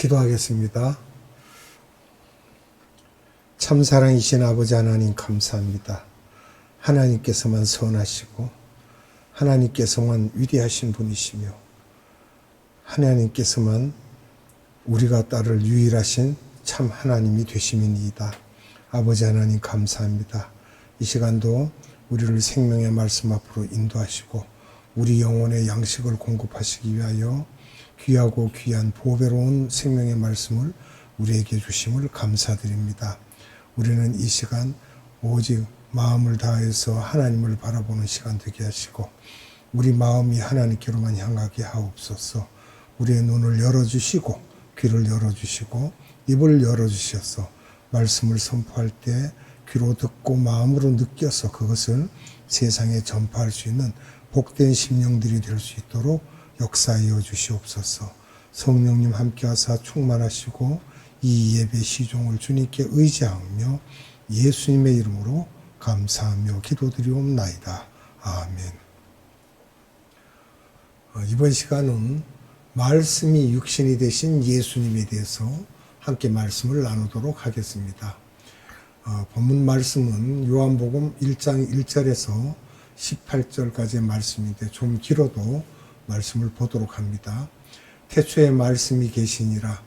기도하겠습니다. 참사랑이신 아버지 하나님 감사합니다. 하나님께서만 선하시고 하나님께서만 위대하신 분이시며 하나님께서만 우리가 따를 유일하신 참 하나님이 되심이니이다. 아버지 하나님 감사합니다. 이 시간도 우리를 생명의 말씀 앞으로 인도하시고 우리 영혼의 양식을 공급하시기 위하여 귀하고 귀한 보배로운 생명의 말씀을 우리에게 주심을 감사드립니다. 우리는 이 시간 오직 마음을 다해서 하나님을 바라보는 시간 되게 하시고 우리 마음이 하나님께로만 향하게 하옵소서. 우리의 눈을 열어주시고 귀를 열어주시고 입을 열어주셔서 말씀을 선포할 때 귀로 듣고 마음으로 느껴서 그것을 세상에 전파할 수 있는 복된 심령들이 될 수 있도록 역사하여 주시옵소서. 성령님 함께하사 충만하시고 이 예배 시종을 주님께 의지하며 예수님의 이름으로 감사하며 기도드리옵나이다. 아멘. 이번 시간은 말씀이 육신이 되신 예수님에 대해서 함께 말씀을 나누도록 하겠습니다. 본문 말씀은 요한복음 1장 1절에서 18절까지의 말씀인데 좀 길어도 말씀을 보도록 합니다. 태초에 말씀이 계시니라.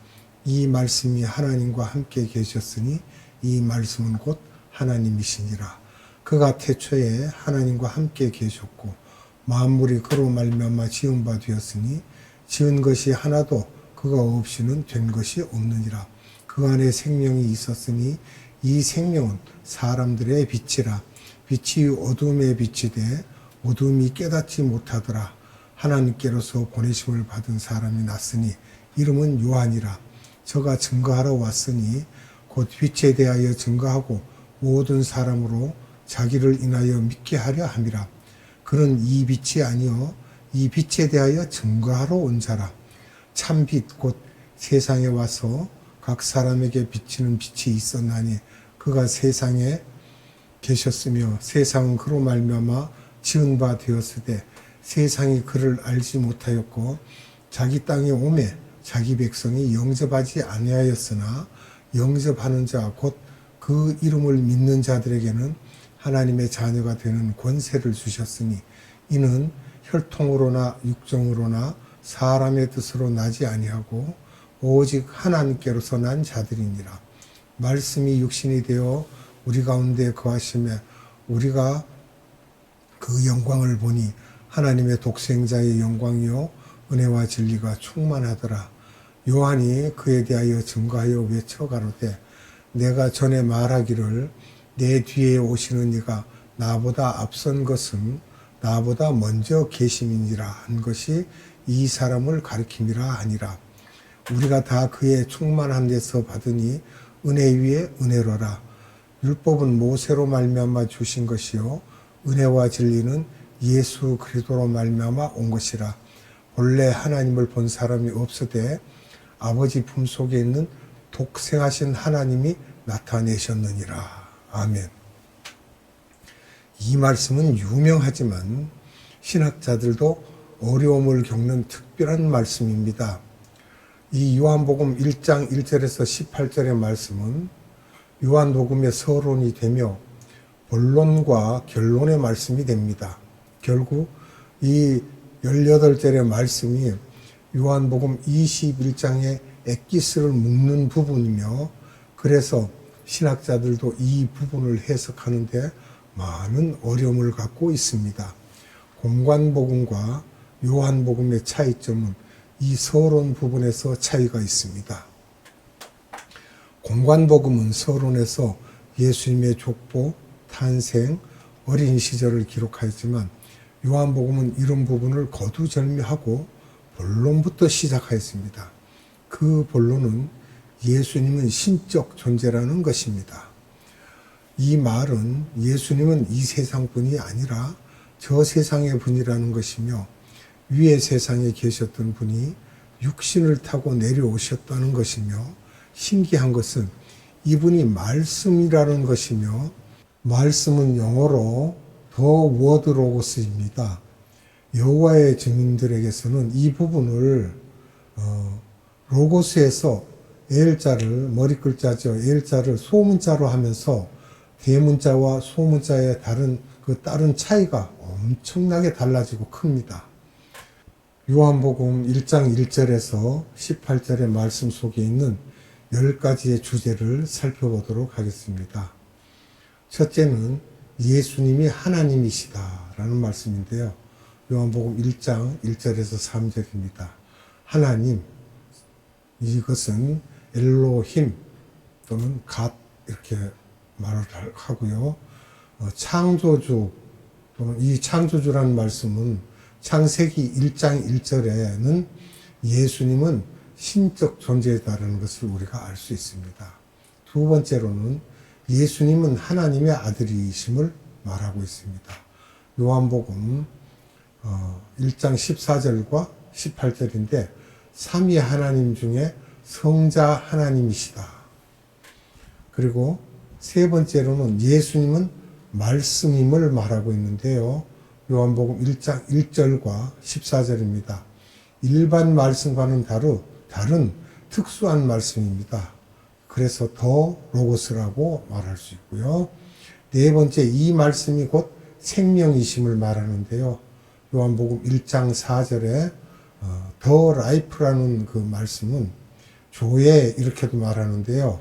이 말씀이 하나님과 함께 계셨으니 이 말씀은 곧 하나님이시니라. 그가 태초에 하나님과 함께 계셨고 만물이 그로 말미암아 지은 바 되었으니 지은 것이 하나도 그가 없이는 된 것이 없느니라. 그 안에 생명이 있었으니 이 생명은 사람들의 빛이라. 빛이 어둠에 빛이 돼 어둠이 깨닫지 못하더라. 하나님께로서 보내심을 받은 사람이 났으니 이름은 요한이라. 저가 증거하러 왔으니 곧 빛에 대하여 증거하고 모든 사람으로 자기를 인하여 믿게 하려 함이라. 그는 이 빛이 아니요 이 빛에 대하여 증거하러 온 자라. 참빛 곧 세상에 와서 각 사람에게 비치는 빛이 있었나니 그가 세상에 계셨으며 세상은 그로 말미암아 지은 바 되었으되 세상이 그를 알지 못하였고 자기 땅에 오매 자기 백성이 영접하지 아니하였으나 영접하는 자 곧 그 이름을 믿는 자들에게는 하나님의 자녀가 되는 권세를 주셨으니 이는 혈통으로나 육정으로나 사람의 뜻으로 나지 아니하고 오직 하나님께로서 난 자들이니라. 말씀이 육신이 되어 우리 가운데 거하심에 우리가 그 영광을 보니 하나님의 독생자의 영광이요 은혜와 진리가 충만하더라. 요한이 그에 대하여 증거하여 외쳐 가로되 내가 전에 말하기를 내 뒤에 오시는 이가 나보다 앞선 것은 나보다 먼저 계심이니라 한 것이 이 사람을 가리킴이라 하니라. 우리가 다 그의 충만한 데서 받으니 은혜 위에 은혜로라. 율법은 모세로 말미암아 주신 것이요 은혜와 진리는 예수 그리스도로 말미암아 온 것이라. 본래 하나님을 본 사람이 없으되 아버지 품속에 있는 독생하신 하나님이 나타내셨느니라. 아멘. 이 말씀은 유명하지만 신학자들도 어려움을 겪는 특별한 말씀입니다. 이 요한복음 1장 1절에서 18절의 말씀은 요한복음의 서론이 되며 본론과 결론의 말씀이 됩니다. 결국 이 18절의 말씀이 요한복음 21장의 엑기스를 묶는 부분이며 그래서 신학자들도 이 부분을 해석하는데 많은 어려움을 갖고 있습니다. 공관복음과 요한복음의 차이점은 이 서론 부분에서 차이가 있습니다. 공관복음은 서론에서 예수님의 족보, 탄생, 어린 시절을 기록하였지만 요한복음은 이런 부분을 거두절미하고 본론부터 시작하였습니다. 그 본론은 예수님은 신적 존재라는 것입니다. 이 말은 예수님은 이 세상 분이 아니라 저 세상의 분이라는 것이며 위의 세상에 계셨던 분이 육신을 타고 내려오셨다는 것이며 신기한 것은 이분이 말씀이라는 것이며 말씀은 영어로 The Word Logos입니다. 여호와의 증인들에게서는 이 부분을 로고스에서 L자를 머리 글자죠. L자를 소문자로 하면서 대문자와 소문자의 다른 차이가 엄청나게 달라지고 큽니다. 요한복음 1장 1절에서 18절의 말씀 속에 있는 10가지의 주제를 살펴보도록 하겠습니다. 첫째는 예수님이 하나님이시다라는 말씀인데요. 요한복음 1장 1절에서 3절입니다. 하나님, 이것은 엘로힘 또는 갓 이렇게 말을 하고요. 창조주 또는 이 창조주라는 말씀은 창세기 1장 1절에는 예수님은 신적 존재다라는 것을 우리가 알 수 있습니다. 두 번째로는 예수님은 하나님의 아들이심을 말하고 있습니다. 요한복음 1장 14절과 18절인데 삼위 하나님 중에 성자 하나님이시다. 그리고 세 번째로는 예수님은 말씀임을 말하고 있는데요. 요한복음 1장 1절과 14절입니다. 일반 말씀과는 다른 특수한 말씀입니다. 그래서 더 로고스라고 말할 수 있고요. 네 번째, 이 말씀이 곧 생명이심을 말하는데요. 요한복음 1장 4절에 더 라이프라는 그 말씀은 조에 이렇게도 말하는데요.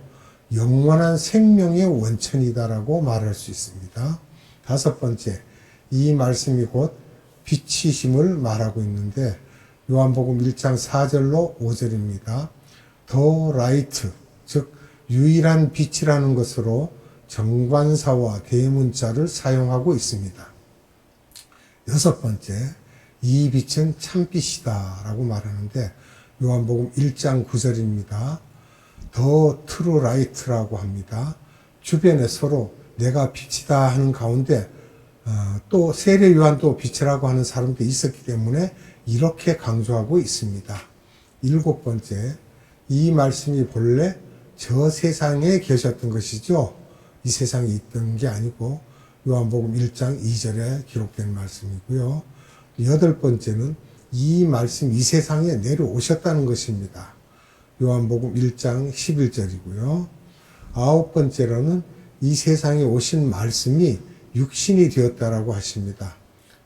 영원한 생명의 원천이다라고 말할 수 있습니다. 다섯 번째, 이 말씀이 곧 빛이심을 말하고 있는데 요한복음 1장 4절로 5절입니다. 더 라이트, 즉 유일한 빛이라는 것으로 정관사와 대문자를 사용하고 있습니다. 여섯 번째, 이 빛은 참빛이다 라고 말하는데 요한복음 1장 9절입니다. 더 트루 라이트라고 합니다. 주변에 서로 내가 빛이다 하는 가운데 또 세례 요한도 빛이라고 하는 사람도 있었기 때문에 이렇게 강조하고 있습니다. 일곱 번째, 이 말씀이 본래 저 세상에 계셨던 것이죠. 이 세상에 있던 게 아니고 요한복음 1장 2절에 기록된 말씀이고요. 여덟 번째는 이 말씀 이 세상에 내려오셨다는 것입니다. 요한복음 1장 11절이고요. 아홉 번째로는 이 세상에 오신 말씀이 육신이 되었다라고 하십니다.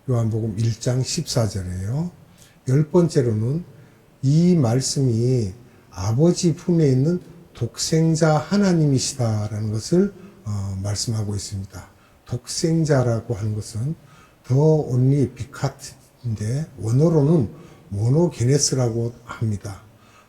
요한복음 1장 14절이에요. 열 번째로는 이 말씀이 아버지 품에 있는 독생자 하나님이시다라는 것을 말씀하고 있습니다. 독생자라고 하는 것은 더 only begat인데 원어로는 모노게네스라고 합니다.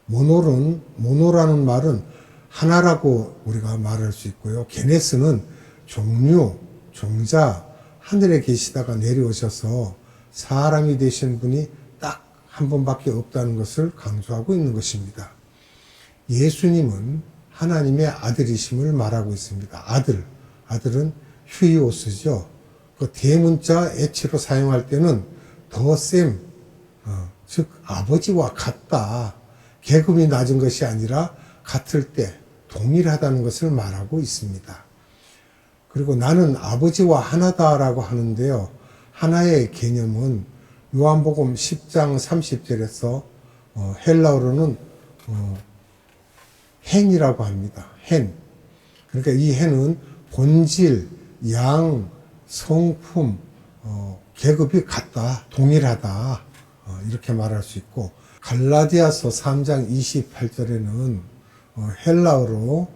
모노라는 말은 하나라고 우리가 말할 수 있고요. 게네스는 종류, 종자, 하늘에 계시다가 내려오셔서 사람이 되신 분이 딱 한 번밖에 없다는 것을 강조하고 있는 것입니다. 예수님은 하나님의 아들이심을 말하고 있습니다. 아들은 휴이오스죠. 그 대문자 애치로 사용할 때는 더 셈, 즉 아버지와 같다. 계급이 낮은 것이 아니라 같을 때 동일하다는 것을 말하고 있습니다. 그리고 나는 아버지와 하나다라고 하는데요. 하나의 개념은 요한복음 10장 30절에서 헬라어로는 hen이라고 합니다. hen. 그러니까 이 hen은 본질, 양, 성품, 계급이 같다, 동일하다 이렇게 말할 수 있고 갈라디아서 3장 28절에는 헬라어로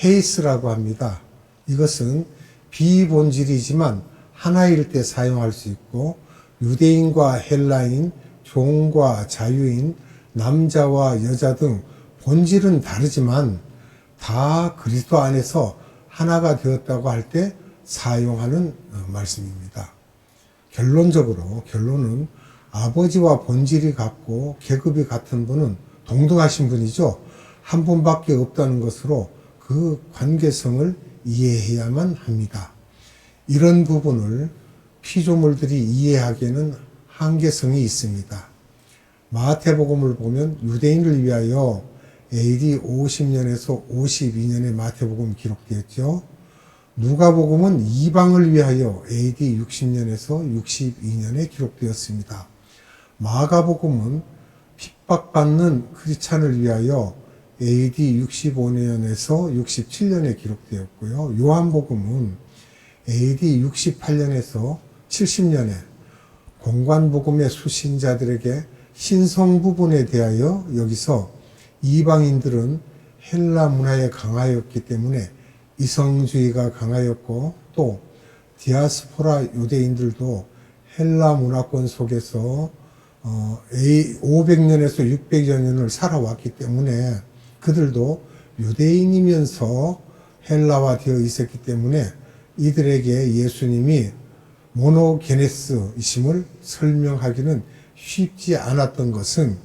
헤이스라고 합니다. 이것은 비본질이지만 하나일 때 사용할 수 있고 유대인과 헬라인, 종과 자유인, 남자와 여자 등 본질은 다르지만 다 그리스도 안에서 하나가 되었다고 할 때 사용하는 말씀입니다. 결론은 아버지와 본질이 같고 계급이 같은 분은 동등하신 분이죠. 한 분밖에 없다는 것으로 그 관계성을 이해해야만 합니다. 이런 부분을 피조물들이 이해하기에는 한계성이 있습니다. 마태복음을 보면 유대인을 위하여 AD 50년에서 52년에 마태복음 기록되었죠. 누가복음은 이방을 위하여 AD 60년에서 62년에 기록되었습니다. 마가복음은 속박받는 크리스찬을 위하여 AD 65년에서 67년에 기록되었고요. 요한복음은 AD 68년에서 70년에 공관복음의 수신자들에게 신성 부분에 대하여 여기서 이방인들은 헬라 문화에 강하였기 때문에 이성주의가 강하였고 또 디아스포라 유대인들도 헬라 문화권 속에서 500년에서 600여 년을 살아왔기 때문에 그들도 유대인이면서 헬라화되어 있었기 때문에 이들에게 예수님이 모노게네스이심을 설명하기는 쉽지 않았던 것은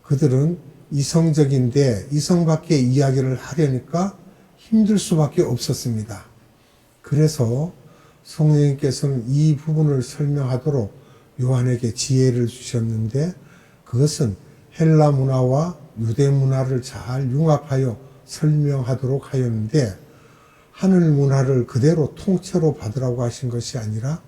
그들은 이성적인데 이성 밖의 이야기를 하려니까 힘들 수밖에 없었습니다. 그래서 성령님께서는 이 부분을 설명하도록 요한에게 지혜를 주셨는데 그것은 헬라 문화와 유대 문화를 잘 융합하여 설명하도록 하였는데 하늘 문화를 그대로 통째로 받으라고 하신 것이 아니라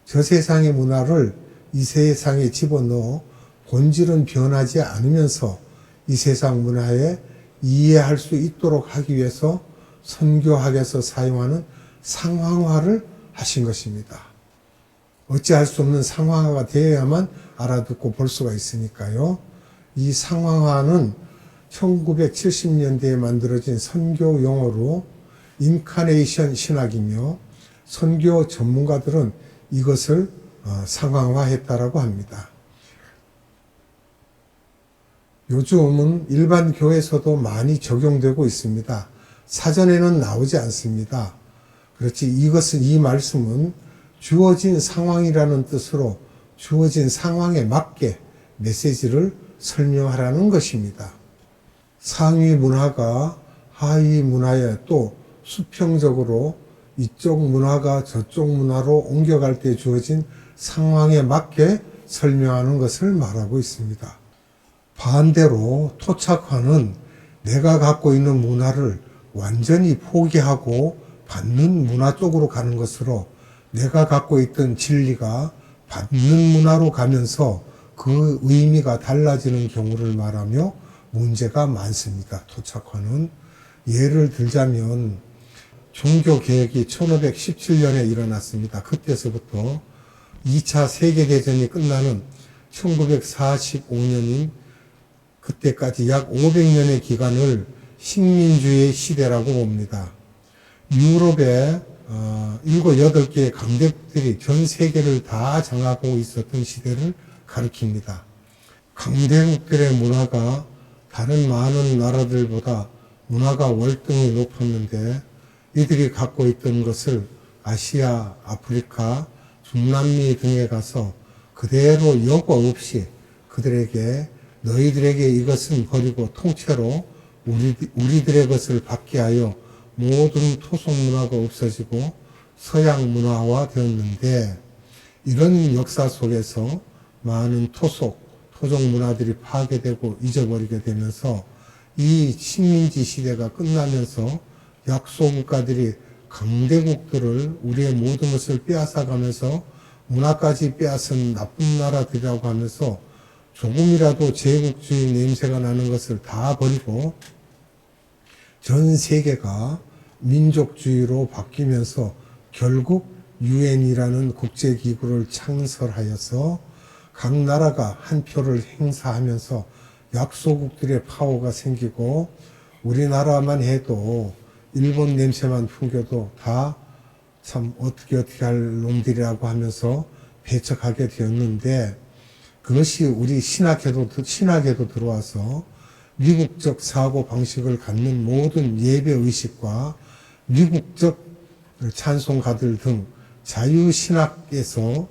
저 세상의 문화를 이 세상에 집어넣어 본질은 변하지 않으면서 이 세상 문화에 이해할 수 있도록 하기 위해서 선교학에서 사용하는 상황화를 하신 것입니다. 어찌할 수 없는 상황화가 되어야만 알아듣고 볼 수가 있으니까요. 이 상황화는 1970년대에 만들어진 선교 용어로 인카네이션 신학이며 선교 전문가들은 이것을 상황화했다라고 합니다. 요즘은 일반 교회에서도 많이 적용되고 있습니다. 사전에는 나오지 않습니다. 그렇지 이 말씀은 주어진 상황이라는 뜻으로 주어진 상황에 맞게 메시지를 설명하라는 것입니다. 상위 문화가 하위 문화에 또 수평적으로 이쪽 문화가 저쪽 문화로 옮겨갈 때 주어진 상황에 맞게 설명하는 것을 말하고 있습니다. 반대로 토착화는 내가 갖고 있는 문화를 완전히 포기하고 받는 문화 쪽으로 가는 것으로 내가 갖고 있던 진리가 받는 문화로 가면서 그 의미가 달라지는 경우를 말하며 문제가 많습니다. 토착화는. 예를 들자면 종교개혁이 1517년에 일어났습니다. 그때서부터 2차 세계대전이 끝나는 1945년인 그때까지 약 500년의 기간을 식민주의 시대라고 봅니다. 유럽의 7, 8개의 강대국들이 전 세계를 다 장악하고 있었던 시대를 가리킵니다. 강대국들의 문화가 다른 많은 나라들보다 문화가 월등히 높았는데 이들이 갖고 있던 것을 아시아, 아프리카, 중남미 등에 가서 그대로 여과 없이 그들에게 너희들에게 이것은 버리고 통째로 우리들의 것을 받게 하여 모든 토속 문화가 없어지고 서양 문화화 되었는데 이런 역사 속에서 많은 토속 문화들이 파괴되고 잊어버리게 되면서 이 식민지 시대가 끝나면서 약소국가들이 강대국들을 우리의 모든 것을 빼앗아가면서 문화까지 빼앗은 나쁜 나라들이라고 하면서 조금이라도 제국주의 냄새가 나는 것을 다 버리고 전 세계가 민족주의로 바뀌면서 결국 유엔이라는 국제기구를 창설하여서 각 나라가 한 표를 행사하면서 약소국들의 파워가 생기고 우리나라만 해도 일본 냄새만 풍겨도 다 참 어떻게 할 놈들이라고 하면서 배척하게 되었는데 그것이 우리 신학에도 들어와서 미국적 사고 방식을 갖는 모든 예배 의식과 미국적 찬송가들 등 자유신학에서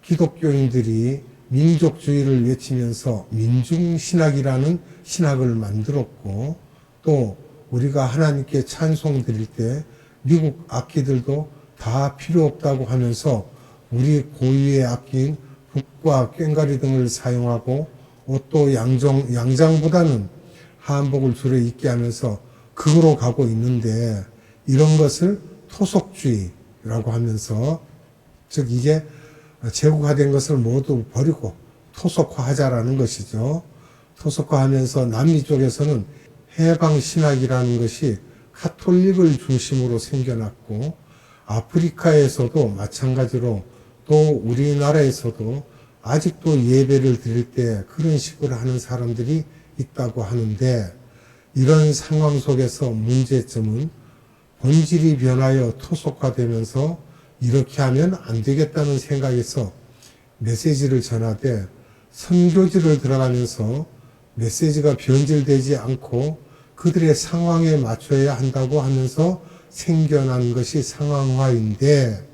기독교인들이 민족주의를 외치면서 민중신학이라는 신학을 만들었고 또 우리가 하나님께 찬송 드릴 때 미국 악기들도 다 필요 없다고 하면서 우리 고유의 악기인 북과 꽹과리 등을 사용하고 옷도 양장보다는 한복을 주로 입게 하면서 극으로 가고 있는데 이런 것을 토속주의라고 하면서 즉 이게 제국화된 것을 모두 버리고 토속화하자라는 것이죠. 토속화하면서 남미 쪽에서는 해방신학이라는 것이 카톨릭을 중심으로 생겨났고, 아프리카에서도 마찬가지로 또 우리나라에서도 아직도 예배를 드릴 때 그런 식으로 하는 사람들이 있다고 하는데, 이런 상황 속에서 문제점은 본질이 변하여 토속화되면서 이렇게 하면 안 되겠다는 생각에서 메시지를 전하되, 선교지를 들어가면서 메시지가 변질되지 않고 그들의 상황에 맞춰야 한다고 하면서 생겨난 것이 상황화인데,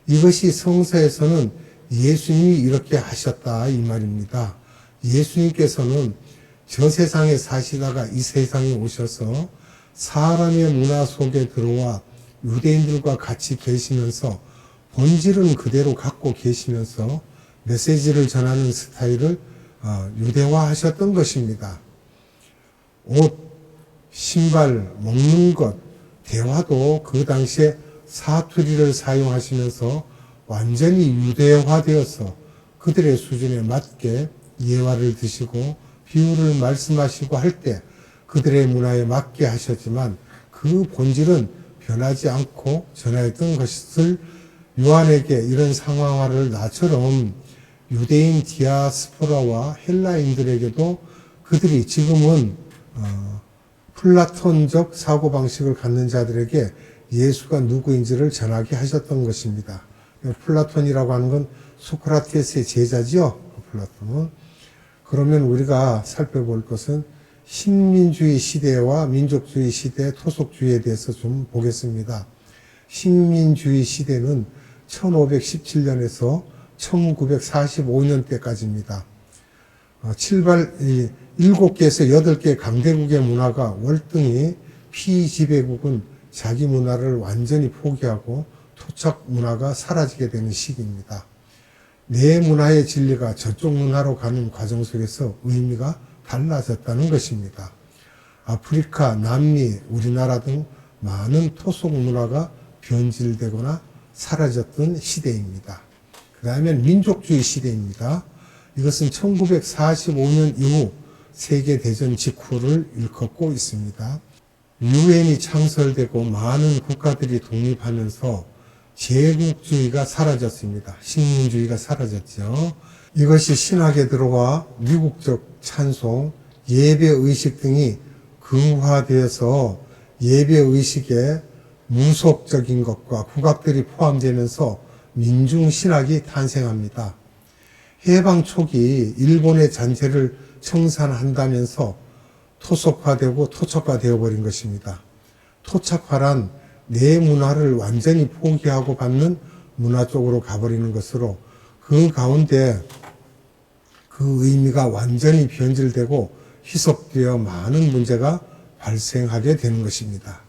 이것이 성서에서는 예수님이 이렇게 하셨다 이 말입니다. 예수님께서는 저 세상에 사시다가 이 세상에 오셔서 사람의 문화 속에 들어와 유대인들과 같이 계시면서 본질은 그대로 갖고 계시면서 메시지를 전하는 스타일을 유대화하셨던 것입니다. 옷, 신발, 먹는 것, 대화도 그 당시에 사투리를 사용하시면서 완전히 유대화되어서 그들의 수준에 맞게 예화를 드시고 비유를 말씀하시고 할 때 그들의 문화에 맞게 하셨지만, 그 본질은 변하지 않고 전하였던 것을 요한에게 이런 상황화를 나처럼 유대인 디아스포라와 헬라인들에게도 그들이 지금은 플라톤적 사고방식을 갖는 자들에게 예수가 누구인지를 전하게 하셨던 것입니다. 플라톤이라고 하는 건 소크라테스의 제자지요. 플라톤은. 그러면 우리가 살펴볼 것은 식민주의 시대와 민족주의 시대, 토속주의에 대해서 좀 보겠습니다. 식민주의 시대는 1517년에서 1945년대까지입니다. 7개에서 8개 강대국의 문화가 월등히 피지배국은 자기 문화를 완전히 포기하고 토착 문화가 사라지게 되는 시기입니다. 내 문화의 진리가 저쪽 문화로 가는 과정 속에서 의미가 달라졌다는 것입니다. 아프리카, 남미, 우리나라 등 많은 토속 문화가 변질되거나 사라졌던 시대입니다. 그 다음에 민족주의 시대입니다. 이것은 1945년 이후 세계대전 직후를 일컫고 있습니다. 유엔이 창설되고 많은 국가들이 독립하면서 제국주의가 사라졌습니다. 식민주의가 사라졌죠. 이것이 신학에 들어와 미국적 찬송, 예배의식 등이 긍화되어서 예배의식에 무속적인 것과 국악들이 포함되면서 민중신학이 탄생합니다. 해방 초기 일본의 잔재를 청산한다면서 토속화되고 토착화되어 버린 것입니다. 토착화란 내 문화를 완전히 포기하고 받는 문화 쪽으로 가버리는 것으로, 그 가운데 그 의미가 완전히 변질되고 희석되어 많은 문제가 발생하게 되는 것입니다.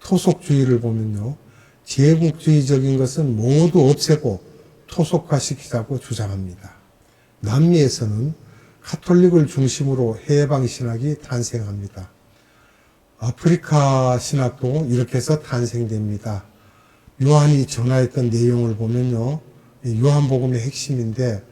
토속주의를 보면요, 제국주의적인 것은 모두 없애고 토속화시키자고 주장합니다. 남미에서는 카톨릭을 중심으로 해방신학이 탄생합니다. 아프리카 신학도 이렇게 해서 탄생됩니다. 요한이 전하였던 내용을 보면요, 요한복음의 핵심인데,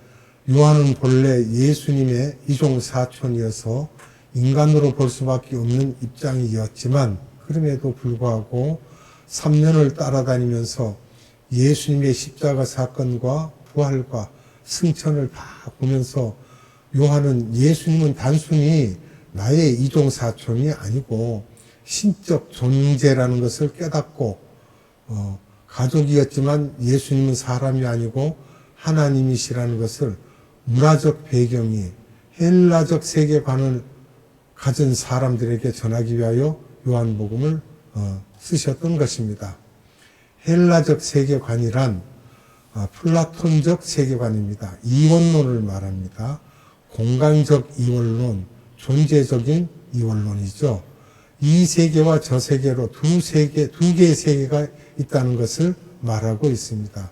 요한은 본래 예수님의 이종사촌이어서 인간으로 볼 수밖에 없는 입장이었지만, 그럼에도 불구하고 3년을 따라다니면서 예수님의 십자가 사건과 부활과 승천을 다 보면서 요한은 예수님은 단순히 나의 이종사촌이 아니고 신적 존재라는 것을 깨닫고, 가족이었지만 예수님은 사람이 아니고 하나님이시라는 것을 문화적 배경이 헬라적 세계관을 가진 사람들에게 전하기 위하여 요한복음을 쓰셨던 것입니다. 헬라적 세계관이란 플라톤적 세계관입니다. 이원론을 말합니다. 공간적 이원론, 존재적인 이원론이죠. 이 세계와 저 세계로 두 개의 세계가 있다는 것을 말하고 있습니다.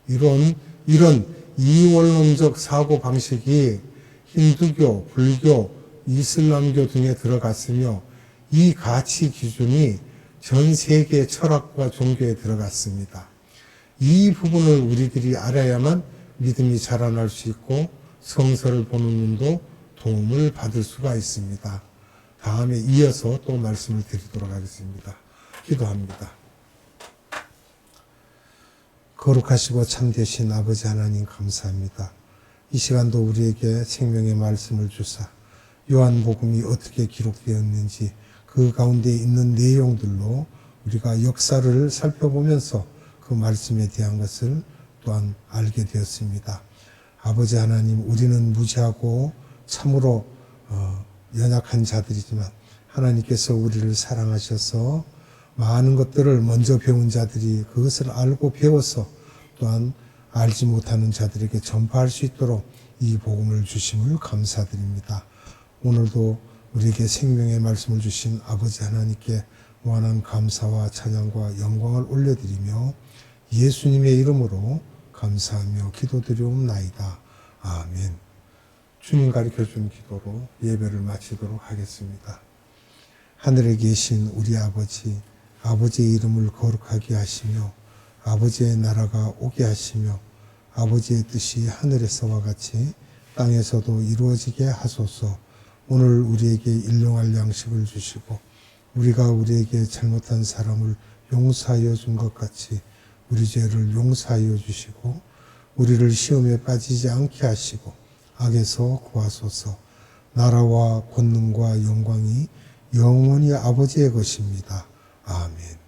이런 이원론적 사고 방식이 힌두교, 불교, 이슬람교 등에 들어갔으며, 이 가치 기준이 전 세계 철학과 종교에 들어갔습니다. 이 부분을 우리들이 알아야만 믿음이 자라날 수 있고 성서를 보는 눈도 도움을 받을 수가 있습니다. 다음에 이어서 또 말씀을 드리도록 하겠습니다. 기도합니다. 거룩하시고 참되신 아버지 하나님 감사합니다. 이 시간도 우리에게 생명의 말씀을 주사 요한복음이 어떻게 기록되었는지 그 가운데 있는 내용들로 우리가 역사를 살펴보면서 그 말씀에 대한 것을 또한 알게 되었습니다. 아버지 하나님, 우리는 무지하고 참으로 연약한 자들이지만 하나님께서 우리를 사랑하셔서 많은 것들을 먼저 배운 자들이 그것을 알고 배워서 또한 알지 못하는 자들에게 전파할 수 있도록 이 복음을 주심을 감사드립니다. 오늘도 우리에게 생명의 말씀을 주신 아버지 하나님께 무한한 감사와 찬양과 영광을 올려드리며 예수님의 이름으로 감사하며 기도드리옵나이다. 아멘. 주님 가르쳐준 기도로 예배를 마치도록 하겠습니다. 하늘에 계신 우리 아버지, 아버지의 이름을 거룩하게 하시며 아버지의 나라가 오게 하시며 아버지의 뜻이 하늘에서와 같이 땅에서도 이루어지게 하소서. 오늘 우리에게 일용할 양식을 주시고 우리가 우리에게 잘못한 사람을 용서하여 준 것 같이 우리 죄를 용서하여 주시고 우리를 시험에 빠지지 않게 하시고 악에서 구하소서. 나라와 권능과 영광이 영원히 아버지의 것입니다. 아멘.